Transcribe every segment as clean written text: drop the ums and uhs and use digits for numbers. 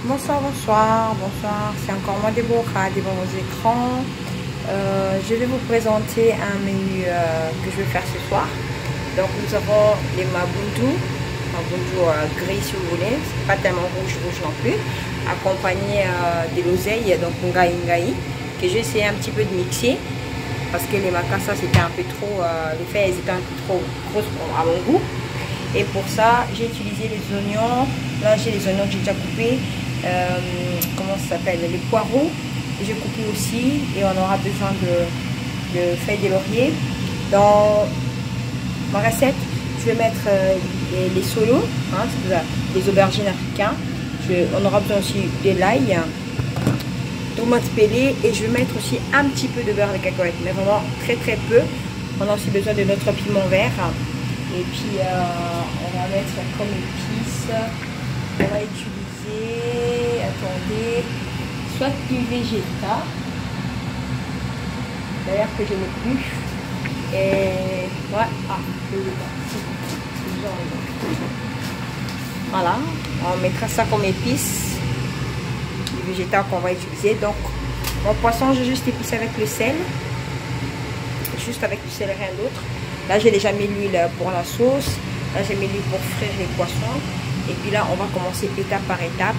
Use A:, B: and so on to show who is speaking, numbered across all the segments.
A: Bonsoir, bonsoir, c'est encore moi Déborah devant vos écrans. Je vais vous présenter un menu que je vais faire ce soir. Donc nous avons les mabundu gris si vous voulez, c'est pas tellement rouge non plus, accompagné de l'oseille, donc ngai, que j'ai essayé un petit peu de mixer parce que les macassas c'était un peu trop, les fèves étaient un peu trop grosses à mon goût. Et pour ça j'ai utilisé les oignons. Là j'ai les oignons que j'ai déjà coupés. Comment ça s'appelle, les poireaux, j'ai coupé aussi, et on aura besoin de feuilles de laurier. Dans ma recette, je vais mettre les solos, hein, les aubergines africains. On aura besoin aussi de l'ail, tomates pelées, et je vais mettre aussi un petit peu de beurre de cacahuète, mais vraiment très peu. On a aussi besoin de notre piment vert, et puis on va mettre comme épices, on va utiliser, attendez, soit du végétal, d'ailleurs que je n'ai plus, et ouais, voilà, on mettra ça comme épice, du végétal qu'on va utiliser. Donc mon poisson, j'ai juste épicé avec le sel, juste avec du sel, rien d'autre. Là j'ai déjà mis l'huile pour la sauce, là j'ai mis l'huile pour frire les poissons. Et puis là, on va commencer étape par étape.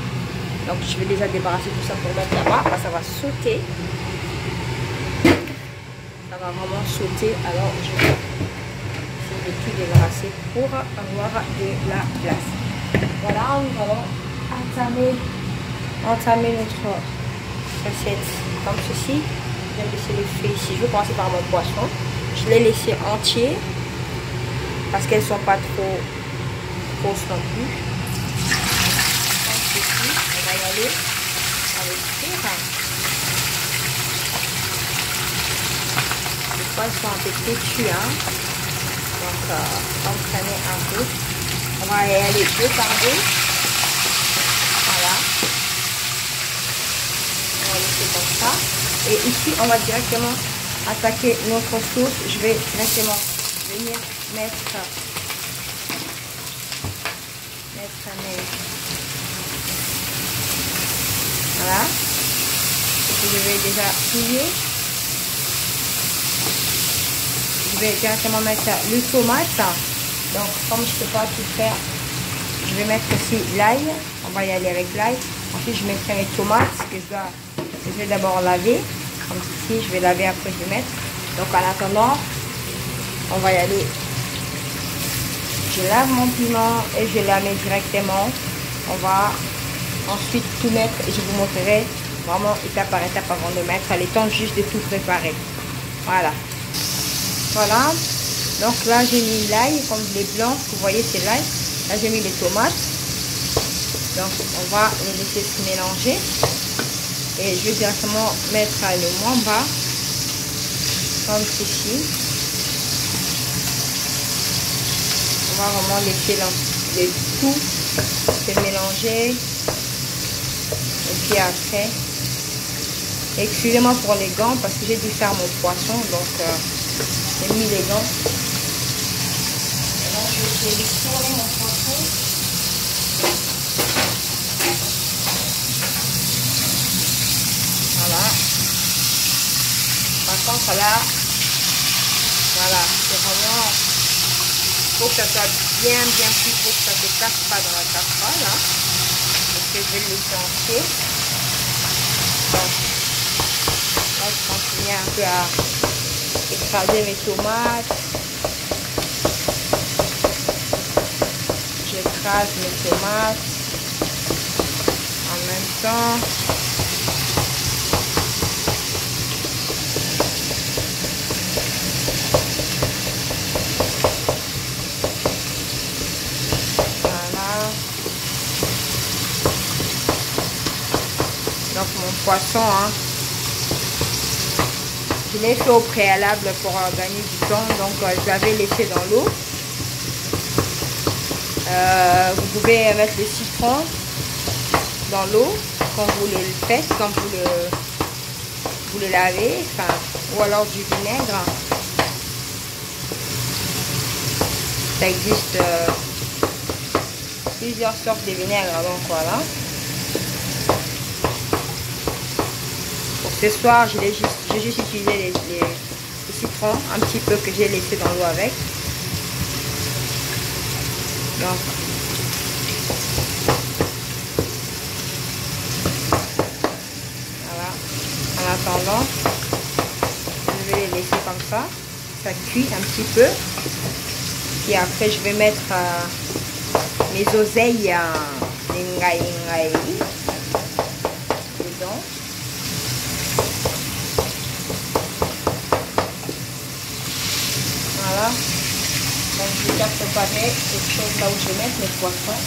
A: Donc, je vais déjà débarrasser tout ça pour mettre là-bas. Ça va sauter. Ça va vraiment sauter. Alors, je vais essayer de tout débarrasser pour avoir de la place. Voilà, nous allons entamer notre recette comme ceci. Je vais laisser les feuilles ici. Je vais commencer par mon poisson. Je l'ai laissé entier parce qu'elles ne sont pas trop grosses non plus. On va y aller avec frire. Les pois sont un peu têtus, hein? Donc entraîner un peu. On va y aller deux par deux. Voilà. On va laisser comme ça. Et ici, on va directement attaquer notre sauce. Je vais directement venir mettre voilà, je vais déjà plier. Je vais directement mettre le tomate. Donc comme je ne peux pas tout faire, je vais mettre aussi l'ail. On va y aller avec l'ail. Ensuite je mettrai les tomates que je vais d'abord laver. Comme ici, je vais laver, après je vais mettre. Donc en attendant, on va y aller. Je lave mon piment et je la mets directement. On va ensuite tout mettre et je vous montrerai vraiment étape par étape avant de mettre, le temps juste de tout préparer. Voilà. Voilà. Donc là j'ai mis l'ail, comme les blancs, vous voyez c'est l'ail. Là j'ai mis les tomates. Donc on va les laisser se mélanger. Et je vais directement mettre le moins bas, comme ceci. On va vraiment laisser le tout se mélanger. Et puis après, excusez-moi pour les gants parce que j'ai dû faire mon poisson, donc j'ai mis les gants. Et là, je vais tourner mon poisson. Voilà. Par contre là, voilà, c'est vraiment, faut que ça soit bien cuit pour que ça ne se casse pas dans la casserole, hein, parce que je vais le laisser entier. Donc là je continue un peu à écraser mes tomates. J'écrase mes tomates en même temps. Donc mon poisson, hein, je l'ai fait au préalable pour gagner du temps, donc je l'avais laissé dans l'eau. Vous pouvez mettre le citron dans l'eau quand vous le faites, quand vous le lavez, enfin, ou alors du vinaigre. Ça existe plusieurs sortes de vinaigre, donc voilà. Ce soir, j'ai juste utilisé les citrons, un petit peu que j'ai laissé dans l'eau avec. Donc, voilà. En attendant, je vais les laisser comme ça. Ça cuit un petit peu. Et après, je vais mettre mes oseilles dedans. Voilà. Donc, j'ai déjà préparé quelque chose là où je vais mettre mes poissons.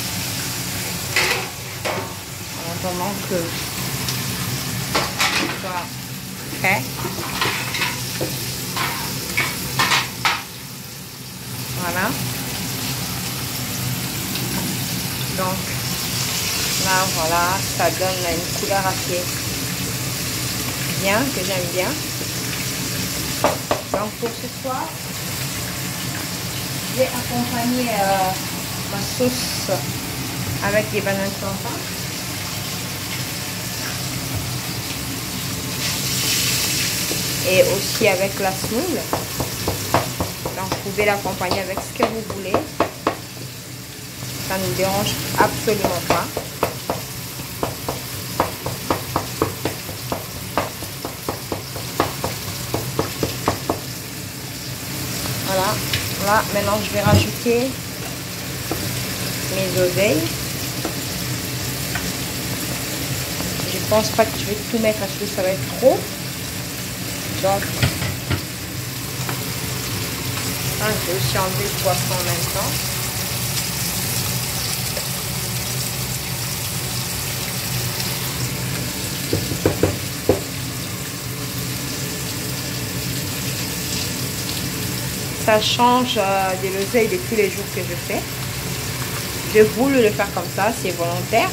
A: En attendant que ce soit prêt. Voilà. Donc, là, voilà, ça donne une couleur assez bien, que j'aime bien. Donc, pour ce soir, j'ai accompagné ma sauce avec des bananes plantains. Et aussi avec la semoule. Donc vous pouvez l'accompagner avec ce que vous voulez. Ça ne dérange absolument pas. Voilà. Là, maintenant je vais rajouter mes oseilles. Je pense pas que je vais tout mettre parce que ça va être trop. Donc, je vais aussi enlever le poisson en même temps. Ça change de l'oseille de tous les jours que je fais. Je voulais le faire comme ça, c'est volontaire.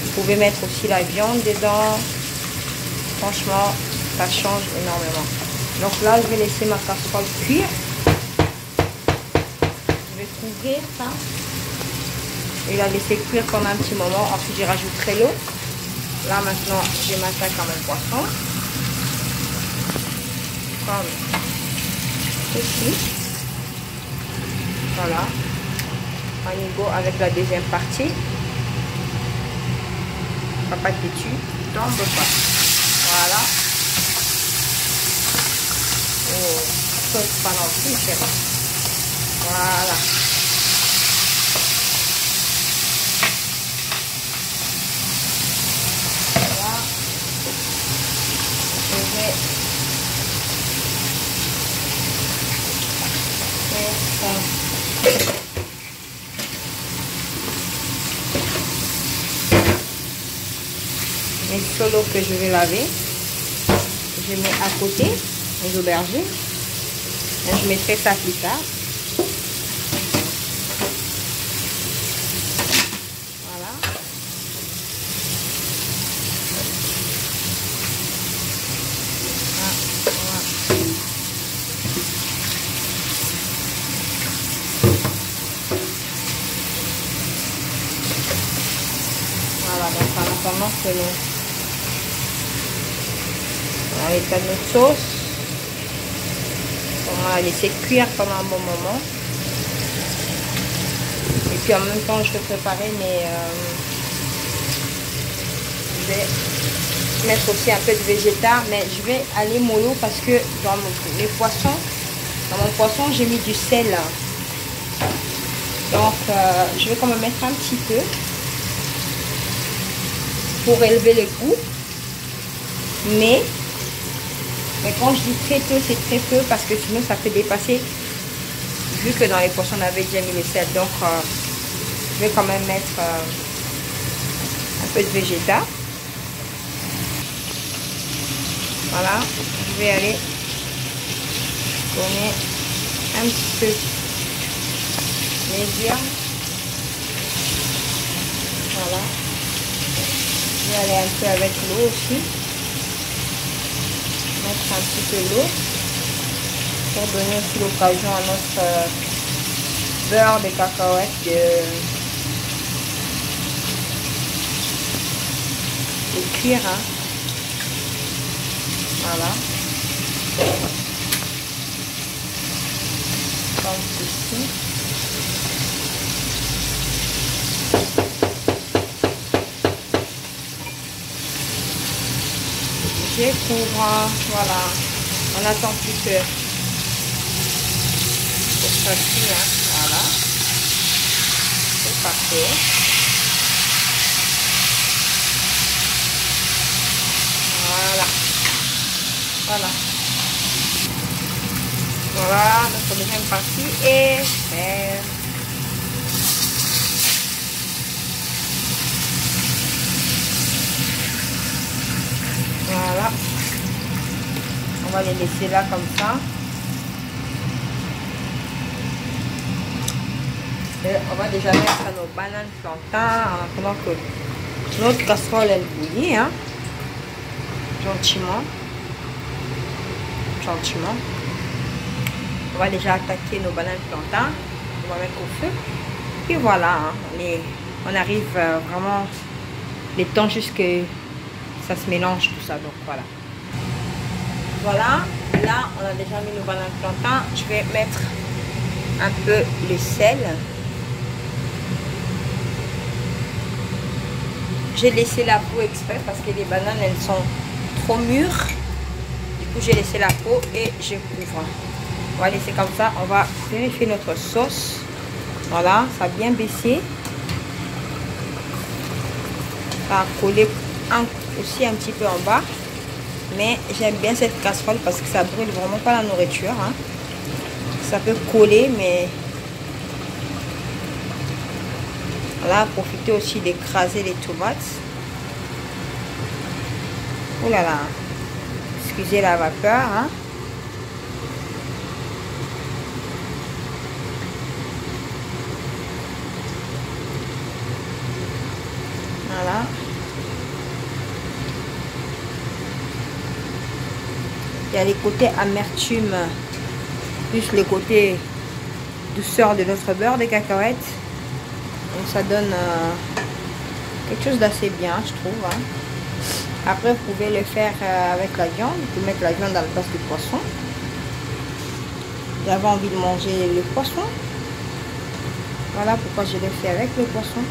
A: Vous pouvez mettre aussi la viande dedans. Franchement, ça change énormément. Donc là, je vais laisser ma casserole cuire. Je vais couvrir ça et la laisser cuire pendant un petit moment. Ensuite, je rajouterai l'eau. Là, maintenant, je m'attaque à mon poisson. Comme ceci. Voilà. On y go avec la deuxième partie. Papa têtu, tombe pas. Voilà. Oh, ça pas non plus, chérie. Voilà. Voilà. Je vais faire ça. Mes solos que je vais laver, je mets à côté les aubergines. Et je mettrai ça plus tard. Voilà. Voilà, donc en attendant que on va éteindre notre sauce. On va la laisser cuire pendant un bon moment. Et puis en même temps, je vais préparer mes... je vais mettre aussi un peu de végétal, mais je vais aller mollo parce que dans les poissons, dans mon poisson, j'ai mis du sel. Donc, je vais quand même mettre un petit peu pour élever le goût. Mais quand je dis très peu, c'est très peu parce que sinon ça peut dépasser. Vu que dans les poissons, on avait déjà mis le sel. Donc, je vais quand même mettre un peu de végétal. Voilà, je vais aller donner un petit peu médium. Voilà. Je vais aller un peu avec l'eau aussi. Mettre un petit peu d'eau pour donner aussi l'occasion à notre beurre de cacahuètes les cuire. Hein. Voilà. Comme ceci. Je couvre, voilà. On attend plus que ça cuit, hein. Voilà. C'est parfait. Voilà. Voilà. Voilà, notre deuxième partie est faite. Voilà. On va les laisser là comme ça. Et on va déjà mettre nos bananes plantains en attendant que notre casserole elle bouillit. Hein. Gentiment. Gentiment. On va déjà attaquer nos bananes plantains. On va mettre au feu. Et voilà. Hein, on arrive vraiment les temps jusque ça se mélange tout ça. Donc voilà. Voilà. Là, on a déjà mis nos bananes plantains. Je vais mettre un peu le sel. J'ai laissé la peau exprès parce que les bananes, elles sont trop mûres. Du coup, j'ai laissé la peau et je couvre. On va laisser comme ça. On va vérifier notre sauce. Voilà, ça a bien baissé. Ça a collé aussi un petit peu en bas. Mais j'aime bien cette casserole parce que ça brûle vraiment pas la nourriture. Hein. Ça peut coller, mais... Voilà, profitez aussi d'écraser les tomates. Oh là là. Excusez la vapeur. Hein. Voilà. Il y a les côtés amertume, plus les côtés douceur de notre beurre de cacahuètes. Donc ça donne quelque chose d'assez bien, je trouve. Hein. Après, vous pouvez le faire avec la viande. Vous pouvez mettre la viande à la place du poisson. J'avais envie de manger le poisson. Voilà pourquoi je l'ai fait avec le poisson.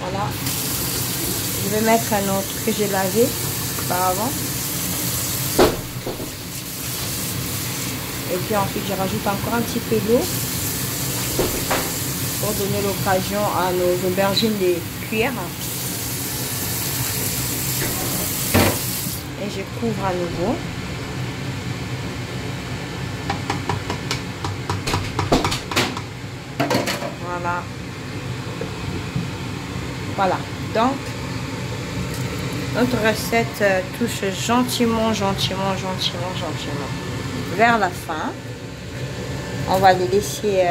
A: Voilà. Je vais mettre un autre que j'ai lavé auparavant. Et puis ensuite, je rajoute encore un petit peu d'eau pour donner l'occasion à nos aubergines de cuire. Et je couvre à nouveau. Voilà. Voilà. Donc, notre recette touche gentiment vers la fin. On va les laisser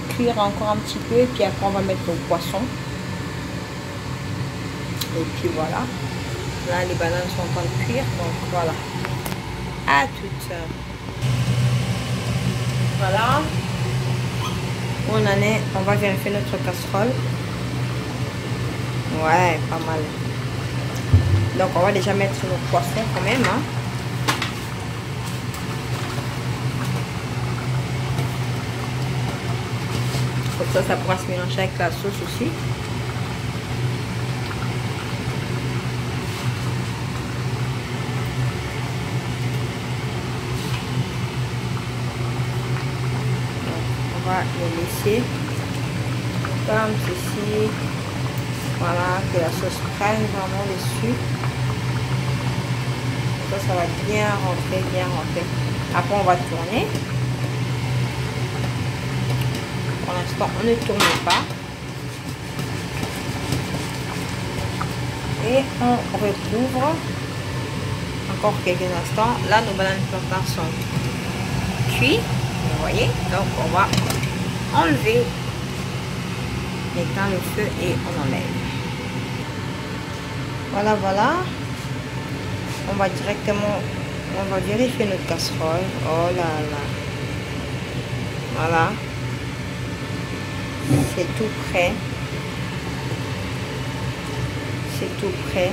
A: cuire encore un petit peu. Et puis après, on va mettre au poisson. Et puis voilà. Là, les bananes sont en train de cuire. Donc voilà. À toutes. Voilà. On en est. On va vérifier notre casserole. Ouais, pas mal. Donc, on va déjà mettre nos poissons quand même. Hein. Comme ça pourra se mélanger avec la sauce aussi. Donc, on va les laisser comme ceci. Voilà, que la sauce prenne vraiment dessus. Ça va bien rentrer, Après, on va tourner. Pour l'instant, on ne tourne pas. Et on recouvre encore quelques instants. Là, nos bananes plantains sont cuits. Vous voyez. Donc, on va enlever, éteindre le feu et on enlève. Voilà, voilà. On va directement, on va vérifier notre casserole. Oh là là. Voilà. C'est tout prêt. C'est tout prêt.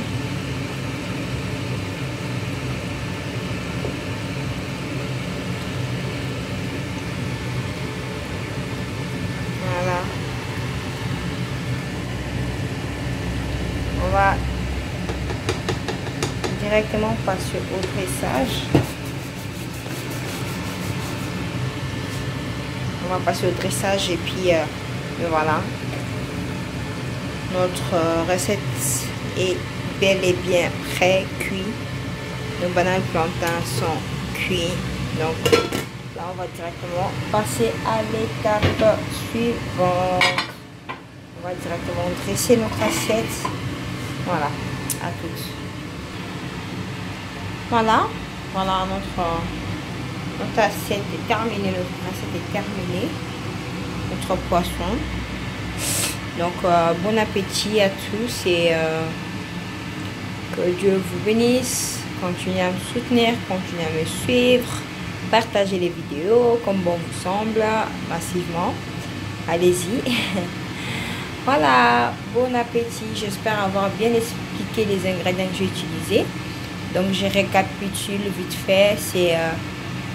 A: Voilà. On va directement passer au dressage. On va passer au dressage et puis voilà. Notre recette est bel et bien prêt, cuit. Nos bananes plantains sont cuits. Donc là, on va directement passer à l'étape suivante. On va directement dresser notre assiette. Voilà, à toutes. Voilà, voilà notre assiette est terminée. Notre assiette est terminée. Notre poisson. Donc, bon appétit à tous et que Dieu vous bénisse. Continuez à me soutenir, continuez à me suivre. Partagez les vidéos comme bon vous semble, massivement. Allez-y. Voilà, bon appétit. J'espère avoir bien expliqué les ingrédients que j'ai utilisés. Donc, je récapitule vite fait. C'est,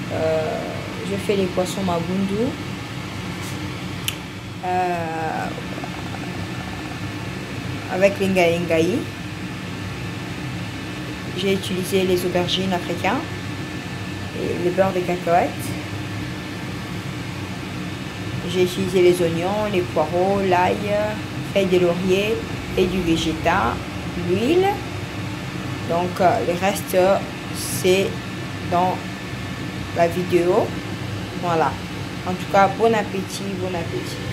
A: je fais les poissons mabundu. Avec l'ingaï. J'ai utilisé les aubergines africaines et le beurre de cacahuète. J'ai utilisé les oignons, les poireaux, l'ail, feuilles de laurier et du végétal, l'huile. Donc le reste c'est dans la vidéo. Voilà. En tout cas, bon appétit, bon appétit.